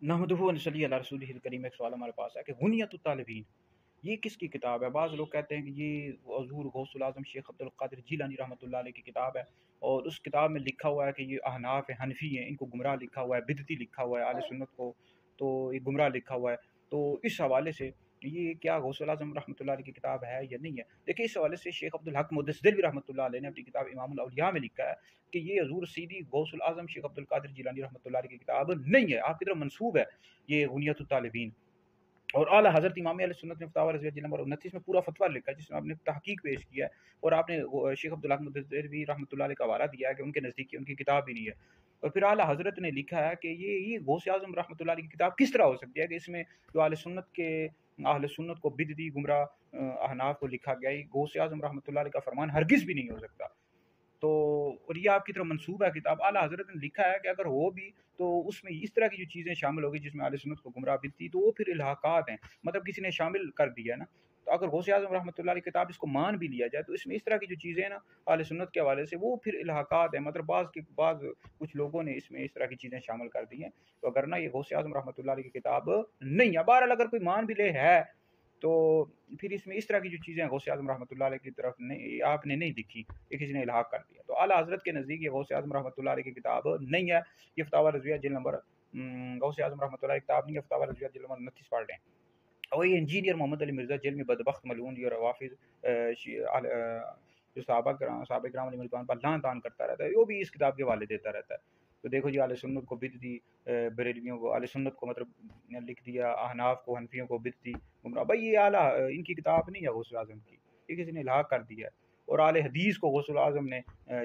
नहमदुहु व नसल्ली अला रसूलिहिल करीम। एक सवाल हमारे पास है कि गुनियतुत तालिबीन ये किसकी किताब है? बाज़ लोग कहते हैं कि ये हज़ूर गौसुल आज़म शेख अब्दुल क़ादिर जीलानी रहमतुल्लाह अलैह की किताब है, और उस किताब में लिखा हुआ है कि ये अहनाफ है, हनफी हैं, इनको गुमराह लिखा हुआ है, बिदती लिखा हुआ है, आले सुन्नत को तो ये गुमराह लिखा हुआ है। तो इस हवाले से ये क्या गौसुल आज़म रहमतुल्लाह अलैह की किताब है या नहीं है? देखिए, इस हवाले से शेख अब्दुल हक मुदस्सिर रहमतुल्लाह अलैह ने अपनी किताब इमामुल औलिया में लिखा है कि ये हज़ूर सीधी गौसुल आज़म शेख अब्दुल क़ादिर जीलानी रहमतुल्लाह अलैह की किताब नहीं है, आपकी तरफ मंसूब है ये गुनियतुत तालिबीन। और आला हज़रत इमाम अहले सुन्नत ने फतावा रज़विया जिल्द नंबर 29 में पूरा फतवा लिखा है, जिसमें आपने तहकीक पेश किया है, और आपने शेख अब्दुल हक मुदस्सिर रहमतुल्लाह अलैह का हवाला दिया है कि उनके नज़दीक उनकी किताब भी नहीं है। और फिर आला हज़रत ने लिखा है कि ये गौसे आज़म रहमतुल्लाह अलैह की किताब किस तरह हो सकती है कि इसमें जो अहले सुन्नत को बिदती गुमराह अहनाफ को लिखा गया, ये गौसे आज़म रहमतुल्लाह अलैह का फरमान हरगिज़ भी नहीं हो सकता। तो और ये आपकी तरफ मंसूब है किताब। आला हज़रत ने लिखा है कि अगर हो भी तो उसमें इस तरह की जो चीज़ें शामिल होगी जिसमें अहले सुन्नत को गुमराह बिदती, तो वो फिर इल्हाकात हैं, मतलब किसी ने शामिल कर दिया है ना। तो अगर गौसे आज़म रहमतुल्लाह अलैह की किताब इसको मान भी लिया जाए तो इसमें इस तरह की जो चीज़ें हैं ना अहले सुन्नत के हवाले से, वो फिर इल्हाकात हैं, मतलब बाज़ कुछ लोगों ने इसमें इस तरह की चीज़ें शामिल कर दी हैं। तो अगर ना ये गौसे आज़म रहमतुल्लाह अलैह की किताब नहीं है। बहरहाल अगर कोई मान भी ले है तो फिर इसमें इस तरह की जो चीज़ें गौसे आज़म रहमतुल्लाह अलैह की तरफ नहीं, आपने नहीं लिखी, ये किसी ने इल्हाक कर दिया। तो आला हज़रत के नज़दीक ये गौसे आज़म रहमतुल्लाह अलैह की किताब नहीं है। ये फतावा रज़विया जिल्द नंबर गौसे आज़म रहमतुल्लाह अलैह की किताब नहीं है, फतावा रज़विया जिल्द नंबर 29 पढ़ लें। और ये इंजीनियर मोहम्मद अली मिर्ज़ा जेल में बदबख्त मलऊन ये रवाफ़िज़ जो सहाबा किराम अलैहिम रिज़वान पर लान तान करता रहता है, वो भी इस किताब के हवाले देता रहता है। तो देखो जी, अहले सुन्नत को बिदती, बरेलवियों को अहले सुन्नत को मतलब लिख दिया, अहनाफ को हनफियों को बिदती गुमराह। भाई ये इनकी किताब नहीं है गौसुल आज़म की, ये किसी ने इल्हाक कर दिया है। और आले हदीस को गौसुल आज़म ने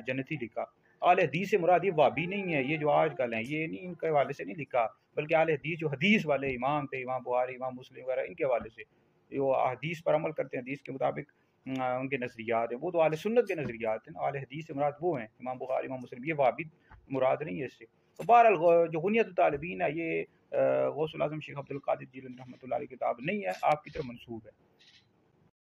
जन्नती लिखा। आले हदीस से मुराद ये वाबी नहीं है, ये जो आजकल हैं ये नहीं, इनके हवाले से नहीं लिखा, बल्कि आले हदीस जो हदीस वाले इमाम थे, इमाम बुखारी, इमाम मुस्लिम वगैरह, इनके हवाले से जो हदीस पर अमल करते हैं, हदीस के मुताबिक उनके नज़रियात हैं, वो तो आले सुन्नत के नज़रियात हैं ना। आले हदीस से मुराद वो हैं इमाम बुखारी, इमाम मुस्लिम, ये वाबी मुराद नहीं है इससे। तो बहरहाल जो गुनियत तालिबीन है ये गौसुल आज़म शेख अब्दुल क़ादिर जीलानी रहमतुल्लाह अलैह की किताब नहीं है, आपकी तरफ मंसूब है।